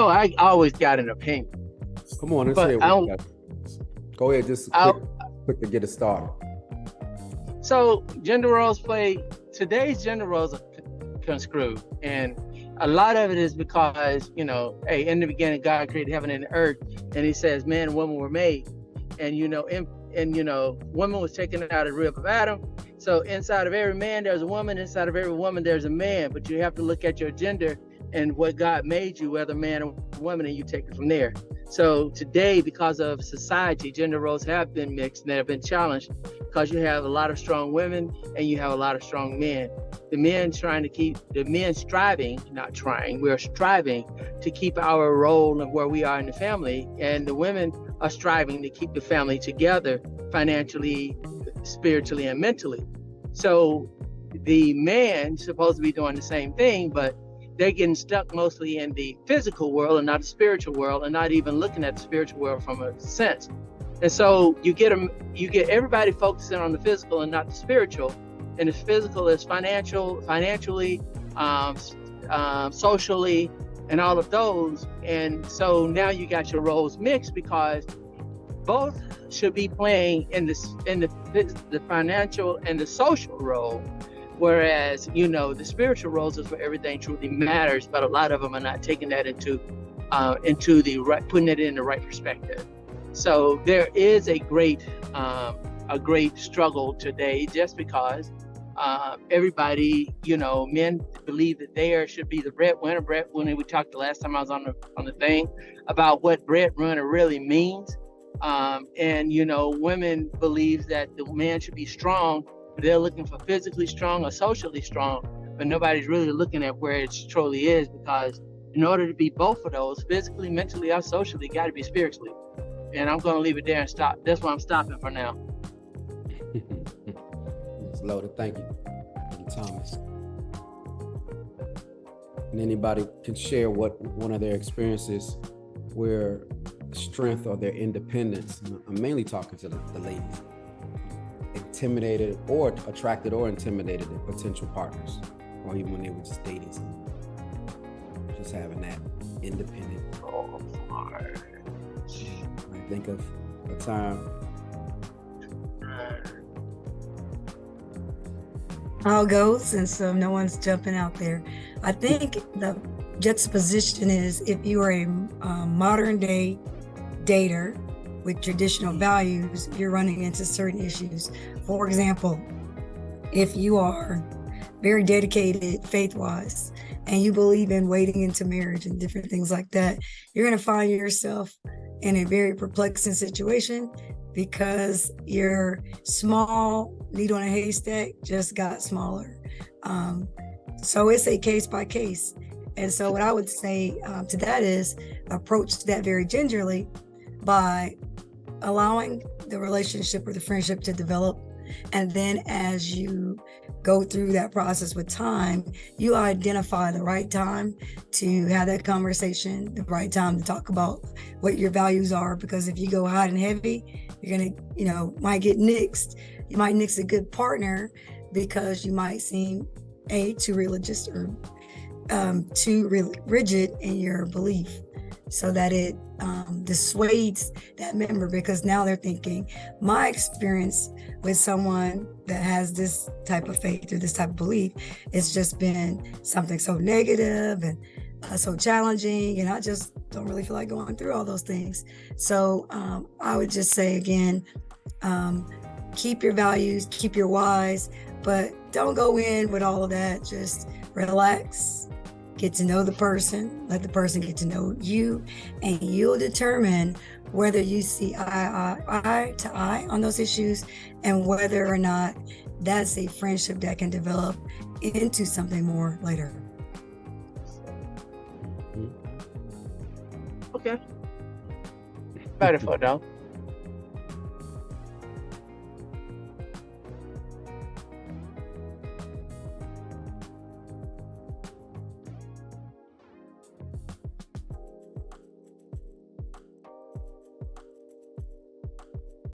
I always got an opinion, Come on, let's but hear I what you don't. got. Go ahead, just I, quick to get it started. so gender roles play today's gender roles are conscrewed, and a lot of it is because hey, in the beginning, God created heaven and the earth, and He says, man and woman were made, and woman was taken out of the rib of Adam. So inside of every man, there's a woman. Inside of every woman, there's a man. But you have to look at your gender and what God made you, whether man or woman, and you take it from there. So today, because of society, gender roles have been mixed and they have been challenged because you have a lot of strong women and you have a lot of strong men. The men striving, not trying, we're striving to keep our role of where we are in the family, and the women are striving to keep the family together financially, spiritually, and mentally. So the man's supposed to be doing the same thing, but they're getting stuck mostly in the physical world and not the spiritual world, and not even looking at the spiritual world from a sense. And so you get everybody focusing on the physical and not the spiritual. And the physical is financially, socially, and all of those. And so now you got your roles mixed because both should be playing in the financial and the social role. Whereas, the spiritual roles is where everything truly matters, but a lot of them are not taking that into the right, putting it in the right perspective. So there is a great struggle today, just because everybody, men believe that they should be the breadwinner. We talked the last time I was on the thing about what breadwinner really means, and women believe that the man should be strong. They're looking for physically strong or socially strong, but nobody's really looking at where it truly is, because in order to be both of those, physically, mentally, or socially, got to be spiritually. And I'm going to leave it there and stop. That's why I'm stopping for now. It's loaded. Thank you, Thomas. And anybody can share what one of their experiences where strength or their independence, I'm mainly talking to the ladies, intimidated or attracted or intimidated their potential partners, or even when they were just dating someone. Just having that independent. I think of a time. I'll go, since no one's jumping out there. I think the juxtaposition is, if you are a modern day dater with traditional values, you're running into certain issues. For example, if you are very dedicated faith-wise and you believe in waiting into marriage and different things like that, you're going to find yourself in a very perplexing situation, because your small needle in a haystack just got smaller. So it's a case by case. And so what I would say to that is, approach that very gingerly by allowing the relationship or the friendship to develop. And then as you go through that process with time, you identify the right time to have that conversation, the right time to talk about what your values are. Because if you go hot and heavy, you're gonna, might get nixed. You might nix a good partner because you might seem too religious or too rigid in your belief, so that it dissuades that member, because now they're thinking, my experience with someone that has this type of faith or this type of belief, it's just been something so negative and so challenging, and I just don't really feel like going through all those things. So I would just say again, keep your values, keep your whys, but don't go in with all of that. Just relax, get to know the person, let the person get to know you, and you'll determine whether you see eye to eye on those issues, and whether or not that's a friendship that can develop into something more later. Okay. Better for though.